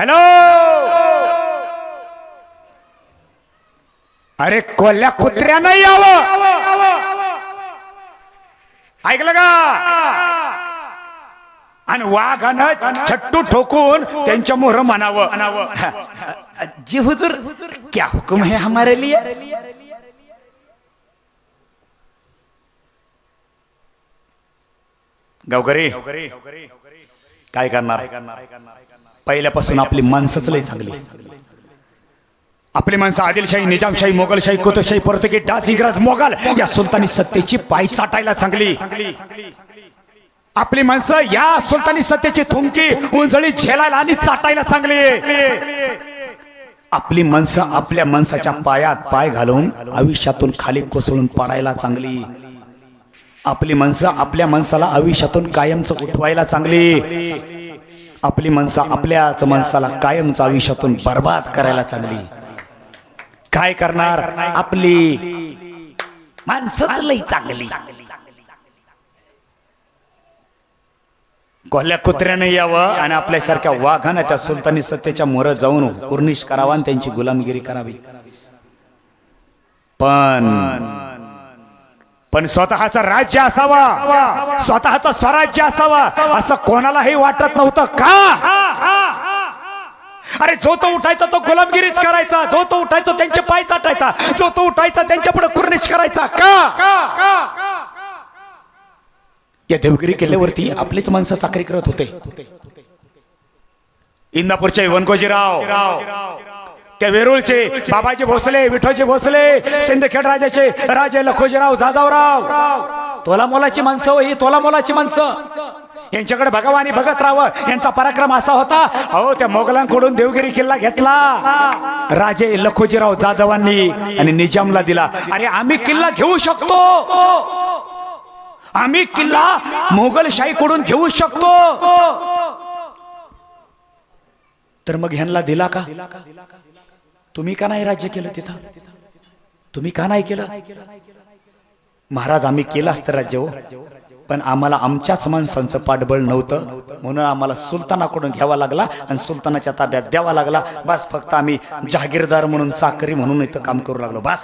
Hello, अरे कोल्ह्या कुत्र्यानं यावं, ऐकलं का? आणि वाघानं छट्टू ठोकून त्यांच्या मोहर म्हणावं, जी हुजूर क्या हुकुम है हमारे लिए? गावकरी काय करणार? पहिल्यापासून आपली माणसंच लई चांगली. आपली माणसं आदिलशाही, निजामशाही, मोगलशाही, कुतुबशाही, पोर्तुगीज, डाच, इंग्रज, मोगल या सुलतानी सत्तेची पाय चाटायला चांगली. आपली माणसं या सुलतानी सत्तेची थुंकी उंजळी झेलायला आणि चाटायला चांगली. आपली माणसं आपल्या माणसाच्या पायात पाय घालून आयुष्यातून खाली कोसळून पडायला चांगली. आपली माणसं आपल्या माणसाला आयुष्यातून कायमच उठवायला चांगली. आपली माणसं आपल्याच माणसाला कायमच आयुष्यातून बर्बाद करायला चांगली. काय करणार? आपली माणसंच लई चांगली. कोल्ह्या कुत्र्यानं यावं आणि आपल्यासारख्या वाघानं त्या सुलतानी सत्तेच्या मोहर जाऊन कुर्निश करावा आणि त्यांची गुलामगिरी करावी. पण स्वतःचं राज्य असावा, स्वतःचं स्वराज्य असावा असं कोणालाही वाटत नव्हतं का? अरे जो तो उठायचा तो गुलामगिरीच करायचा, जो तो उठायचा त्यांचे पाय चाटायचा, जो तो उठायचा त्यांच्या पुढे कुर्निश करायचा का? या देवगिरी किल्ल्यावरती आपलीच माणसं चाकरी करत होते. इंदापूरचे वनकोजीराव, त्या वेरूळचे बाबाजी भोसले, विठोजी भोसले, सिंदखेड राजाचे राजे लखोजीराव जाधवराव, तोला मोलाची माणसं, ही तोला मोलाची माणसं. यांच्याकडे बघावं आणि बघत राहावं. यांचा पराक्रम असा होता, अहो त्या मोगलांकडून देवगिरी किल्ला घेतला राजे लखोजीराव जाधवांनी आणि निजामला दिला. अरे आम्ही किल्ला घेऊ शकतो, आम्ही किल्ला मोगलशाहीकडून घेऊ शकतो, तर मग ह्यांना दिला का? तुम्ही का नाही राज्य केलं तिथं? तुम्ही का नाही केलं? महाराज आम्ही केलं असतं राज्य हो, पण आम्हाला आमच्याच माणसांचं पाठबळ नव्हतं, म्हणून आम्हाला सुलतानाकडून घ्यावा लागला आणि सुलतानाच्या ताब्यात द्यावा लागला. बस फक्त आम्ही जहागीरदार म्हणून, चाकरी म्हणून इथं काम करू लागलो बस.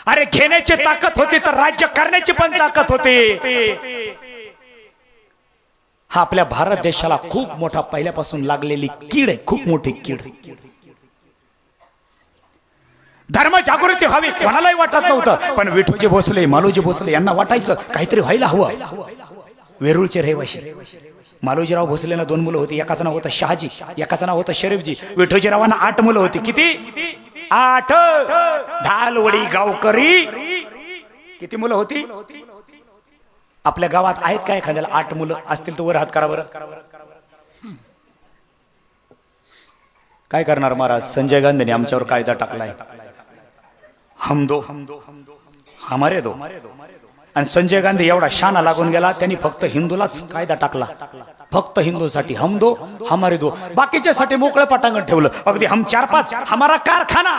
अरे घेण्याची ताकद होती तर राज्य करण्याची पण ताकद होती. हा आपल्या भारत देशाला खूप मोठा पहिल्यापासून लागलेली कीड आहे, खूप मोठी कीड. धर्म जागृती व्हावी कोणालाही वाटत नव्हतं, पण विठोजी भोसले, मालोजी भोसले यांना वाटायचं काहीतरी व्हायला हवं. वेरूळचे रहिवाशी मालोजीराव भोसलेंना 2 मुलं होती. एकाचं नाव होतं शहाजी, एकाचं नाव होतं शरीफजी. विठोजीरावांना 8 मुलं होती. किती? 8. धालवडी गावकरी किती मुलं होती? आपल्या गावात आहेत काय एखाद्याला 8 मुलं असतील तर वर हात करा बरं. काय करणार महाराज? संजय गांधीने आमच्यावर कायदा टाकलाय, हम दो हमारे दो. आणि संजय गांधी एवढा शाना लागून गेला, त्यांनी फक्त हिंदूलाच कायदा टाकला, फक्त हिंदूसाठी हम दो हमारे दो, बाकीच्यासाठी मोकळं पटांगण ठेवलं. अगदी हम 4-5 हमारा कारखाना.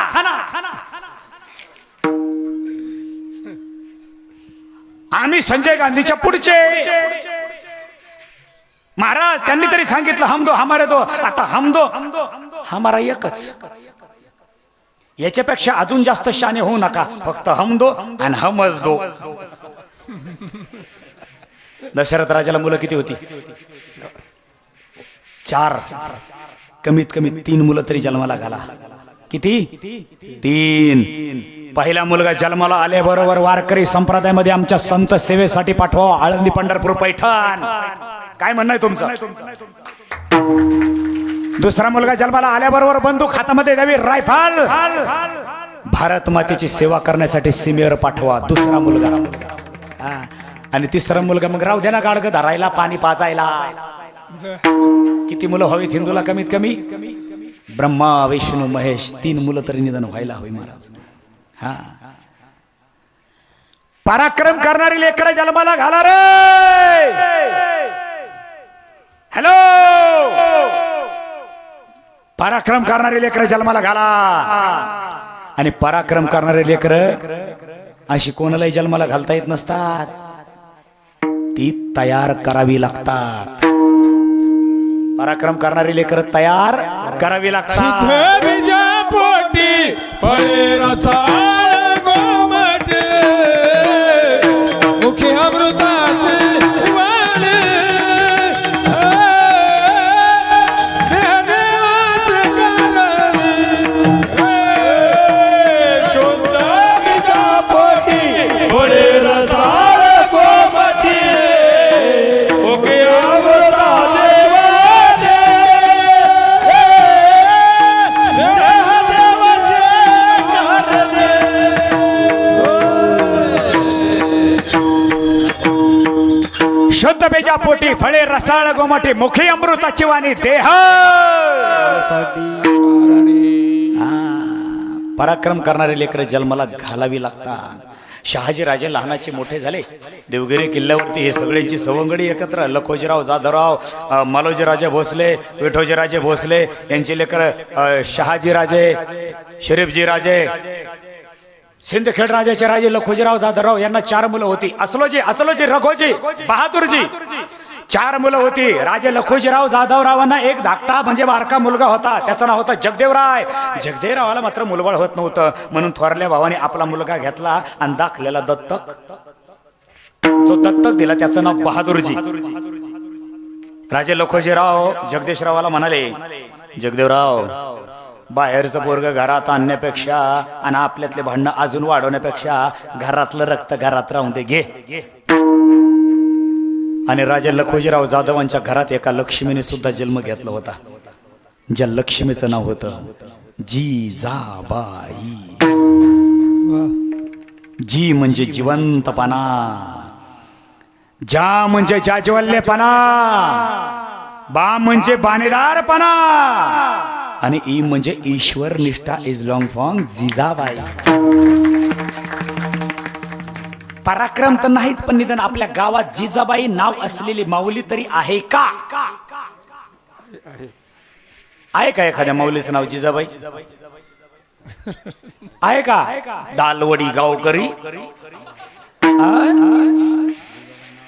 आम्ही संजय गांधीच्या पुढचे. महाराज त्यांनी तरी सांगितलं हम दो हमारे दो, आता हम दो हमारा एकच. याच्यापेक्षा अजून जास्त शाने होऊ नका, फक्त हम दो आणि हमच दो. दशरथ राजाला मुलं किती होती? 4. कमीत कमी 3 मुलं तरी जन्माला घाला. किती? 3. पहिला मुलगा जन्माला आल्याबरोबर वारकरी संप्रदायामध्ये आमच्या संत सेवेसाठी पाठवा, आळंदी, पंढरपूर, पैठण. काय म्हणणं आहे तुमचं? दुसरा मुलगा जन्माला आल्याबरोबर बंदूक हातामध्ये द्यावी, रायफल. भारत मातेची सेवा करण्यासाठी सीमेवर पाठवा दुसरा मुलगा. आणि तिसरा मुलगा मग राहू द्या ना गाडगं धरायला, पाणी पाजायला. किती मुलं हवीत हिंदूला? कमीत कमी ब्रह्मा, विष्णू, महेश 3 मुलं तरी निधन व्हायला हवी महाराज. हा, पराक्रम करणारी लेकरं जन्माला घाला रे. हॅलो, पराक्रम करणारे लेकरं जन्माला घाला. आणि पराक्रम करणारे लेकरं अशी कोणालाही जन्माला घालता येत नसतात, ती तयार करावी लागतात. पराक्रम करणारी लेकर तयार करावी लागतात. बीजा पोटी फळे रसाळ गोमटे मुखी अमृताचे वाणे देवाचे करणी शुद्ध बीजा पोटी फळे रसाळ गोमटे मुखी अमृताचे शुद्ध बेजा पोटी फळे रसाळ गोमटे मुखी अमृताची वाणी देह. पराक्रम करणारे लेकर जन्माला घालावी लागतात. शहाजी राजे लहानाचे मोठे झाले. देवगिरी किल्ल्यावरती हे सगळ्यांची सवंगडी एकत्र. लखोजीराव जाधवराव, मालोजीराजे भोसले, विठोजीराजे भोसले यांचे लेकर शहाजी राजे, शरीफजी राजे, सिंदखेड राजाचे राजे लखोजीराव जाधवराव यांना 4 मुलं होती. असलोजी, रघोजी, बहादूरजी 4 मुलं होती. राजे लखोजीराव जाधवरावांना एक धाकटा म्हणजे बारका मुलगा होता. त्याचं नाव होतं जगदेवराय. जगदेवरावाला मात्र मुलबाळ होत नव्हतं म्हणून थोरल्या भावाने आपला मुलगा घेतला आणि दाखलेला दत्तक. जो दत्तक दिला त्याचं नाव बहादूरजी. राजे लखोजीराव जगदेशरावाला म्हणाले, जगदेवराव बाहेरचं पोरग घरात आणण्यापेक्षा आणि आपल्यातले भांडणं अजून वाढवण्यापेक्षा घरातलं रक्त घरात राहून दे, घे. आणि राजा लखोजीराव जाधवांच्या घरात एका लक्ष्मीने सुद्धा जन्म घेतला होता. ज्या लक्ष्मीचं नाव होतं जिजाबाई. जी म्हणजे जिवंतपणा, जा म्हणजे जाज्वल्यपणा, बा म्हणजे बाणेदारपणा आणि ई म्हणजे ईश्वर निष्ठा इज लॉंग फॉर्म जिजाबाई. पराक्रम तर नाहीच पण निदान आपल्या गावात जिजाबाई नाव असलेली माऊली तरी आहे का? आहे का एखाद्या माऊलीचं नाव जिजाबाई? आहे का? दालवडी गावकरी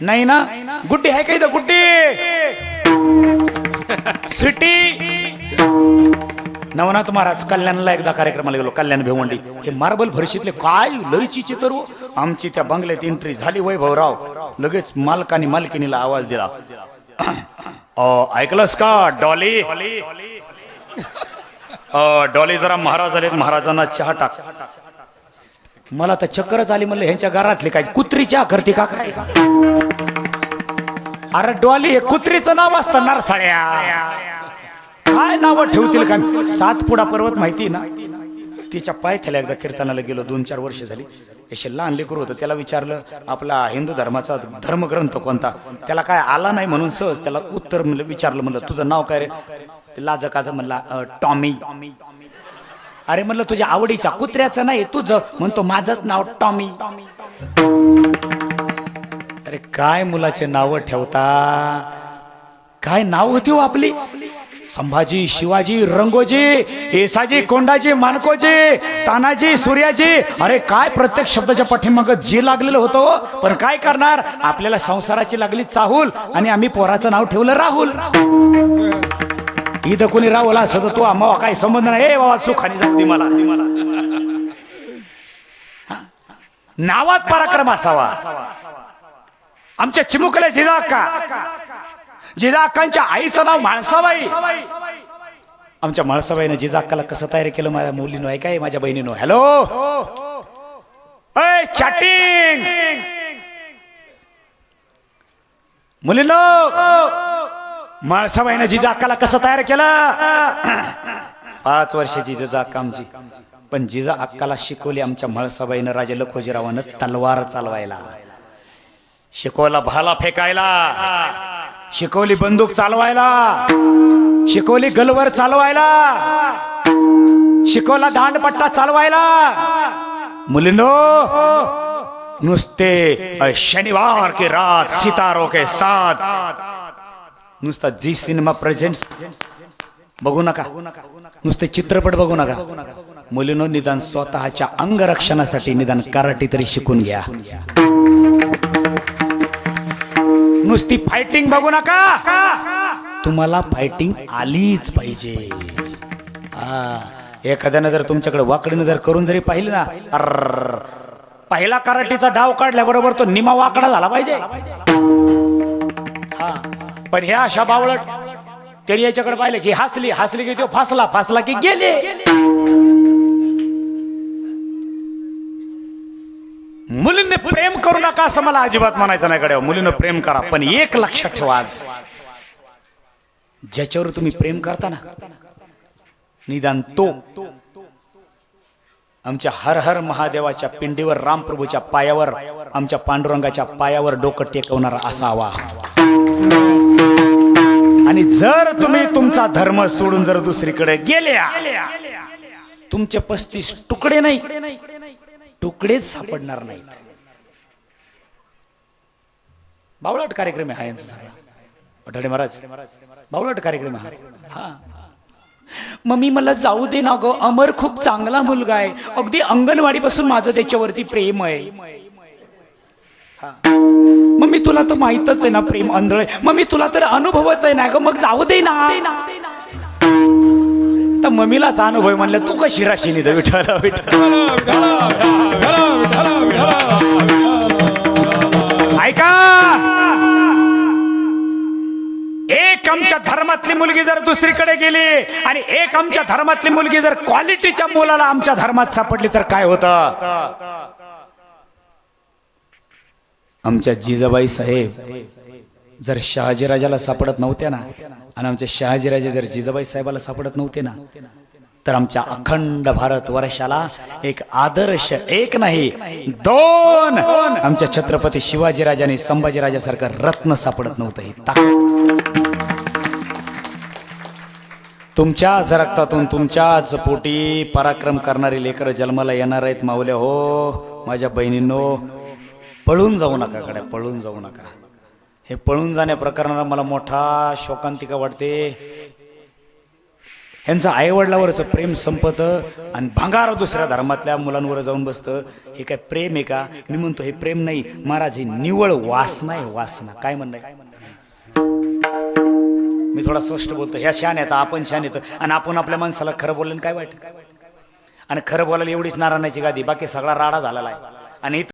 नाही ना? गुड्डी आहे का इथं? गुड्डी सिटी नवनाथ महाराज कल्याणला एकदा कार्यक्रमाला गेलो. कल्याण भिवंडी हे मार्बल फरशीतले काय लयची चित्र. आमची त्या बंगल्यात एंट्री झाली. वैभवराव लगेच मालकाने मालकिनीला आवाज दिला, ऐकलंस का डॉली? डॉली जरा महाराज आले, महाराजांना चहा टाक. मला तर चक्करच आली. म्हणलं ह्यांच्या घरातली काय कुत्री चहा करते का काय? अरे डॉली हे कुत्रीचं नाव असतं नरसाळ्या. काय नाव ठेवतील का? 7 पर्वत माहिती ना? तिच्या पायथ्याला एकदा कीर्तनाला गेलो. 2-4 वर्ष झाली. असे लहान लेकरू होतं. त्याला विचारलं आपला हिंदू धर्माचा धर्मग्रंथ कोणता? त्याला काय आला नाही म्हणून सहज त्याला उत्तर विचारलं. म्हणलं तुझं नाव काय रे? लाजकाचं म्हणला टॉमी. अरे म्हणलं तुझ्या आवडीच्या कुत्र्याचं नाही तुझं? म्हणतो माझंच नाव टॉमी. अरे काय मुलाचे नाव ठेवता? काय नाव होती हो आपली? संभाजी, शिवाजी, रंगोजी, येसाजी, कोंडाजी, मानकोजी, तानाजी, सूर्याजी. अरे काय प्रत्येक शब्दाच्या पाठीमाग जी लागलेलं होतं. पण काय करणार, आपल्याला संसाराची लागली चाहूल आणि आम्ही पोराचं नाव ठेवलं राहुल. इथं कोणी राहुल असं तो आम्हाला काही संबंध नाही. ए बाबा सुखाने जाऊ दे मला. नावात पराक्रम असावा. आमच्या चिमुकल्या जिजाक्कांच्या आईचं नाव म्हाळसाबाई. आमच्या म्हाळसाबाईनं जिजाक्काला कसं तयार केलं माझ्या मुलीनं आहे काय, माझ्या बहिणीनं. हॅलो चॅटिंग मुलीनो, म्हाळसाबाईनं जिजाक्काला कसं तयार केलं? 5 वर्षाची जिजाक्का आमची. पण जिजा अक्काला शिकवली आमच्या म्हाळसाबाईनं राजे लखोजीरावानं तलवार चालवायला, शिकवला भाला फेकायला, शिकवली बंदूक चालवायला, शिकवली गलवर चालवायला, शिकवला दांडपट्टा चालवायला. मुलीनो नुसते शनिवार की रात सितारों के साथ नुसता जी सिनेमा प्रेझेंट्स बघू नका, नुसते चित्रपट बघू नका. मुलीनो निदान स्वतःच्या अंगरक्षणासाठी निदान कराटे तरी शिकून घ्या. नुसती फायटिंग बघू नका. तुम्हाला फायटिंग आलीच पाहिजे. हा, एखाद्यानं जर तुमच्याकडे वाकडीनं जर करून जरी पाहिलं ना, अर्र, पहिला कराटीचा डाव काढल्याबरोबर तो निमा वाकडा झाला पाहिजे. हा, पण ह्या अशा बावळट तरी याच्याकडे पाहिलं की हसली हसली की तो फासला फासला की गेले. मुलींनी प्रेम करू नका असं मला अजिबात म्हणायचं नाही कडे. मुलीनं प्रेम करा, पण एक लक्षात ठेवा, आज ज्याच्यावर तुम्ही प्रेम करता ना, निदान तो आमच्या हर हर महादेवाच्या पिंडीवर, रामप्रभूच्या पायावर, आमच्या पांडुरंगाच्या पायावर डोकं टेकवणारा असावा. आणि जर तुम्ही तुमचा धर्म सोडून जर दुसरीकडे गेल्या, तुमचे 35 तुकडे नाही, तुकडेच सापडणार नाहीत. बावळट कार्यक्रम आहे हा यांचा सगळा. पठाडे महाराज बावळट कार्यक्रम आहे हा. मम्मी मला जाऊ दे ना ग, अमर खूप चांगला मुलगा आहे, अगदी अंगणवाडी पासून माझं त्याच्यावरती प्रेम आहे. मम्मी तुला तर माहितच आहे ना प्रेम आंधळ आहे. मम्मी तुला तर अनुभवच आहे ना ग, मग जाऊ दे ना. तर मम्मीलाच अनुभव म्हणलं, तू कशी राशी निध विठाला ऐका. एक आमच्या धर्मातली मुलगी जर दुसरीकडे गेली आणि एक आमच्या धर्मातली मुलगी जर क्वालिटीच्या मुलाला आमच्या धर्मात सापडली तर काय होतं. आमच्या जिजाबाई साहेब जर शहाजीराजाला सापडत नव्हत्या ना, आणि आमच्या शहाजीराजे जर जिजाबाई साहेबाला सापडत नव्हते ना, तर आमच्या अखंड भारत वर्षाला एक आदर्श, एक नाही 2 आमच्या छत्रपती शिवाजीराजा आणि संभाजीराजासारखं रत्न सापडत नव्हतं. तुमच्याच रक्तातून तुमच्याच पोटी पराक्रम करणारी लेकरं जन्माला येणार आहेत माऊल्या हो. माझ्या बहिणींनो, पळून जाऊ नका कडे, पळून जाऊ नका. हे पळून जाण्या प्रकरणाला मला मोठा शोकांतिका वाटते. ह्यांचं आईवडिलावरचं प्रेम संपतं आणि भांगार दुसऱ्या धर्मातल्या मुलांवर जाऊन बसतं. हे काय प्रेम आहे का? मी म्हणतो हे प्रेम नाही महाराज, हे निव्वळ वासना आहे, वासना. काय म्हणणं आहे? मी थोडा स्पष्ट बोलतो. ह्या शान येतं, आपण शान येतं, आणि आपण आपल्या माणसाला खरं बोललं काय वाईट. आणि खरं बोलायला एवढीच नारायणाची गादी, बाकी सगळा राडा झालेला आहे. आणि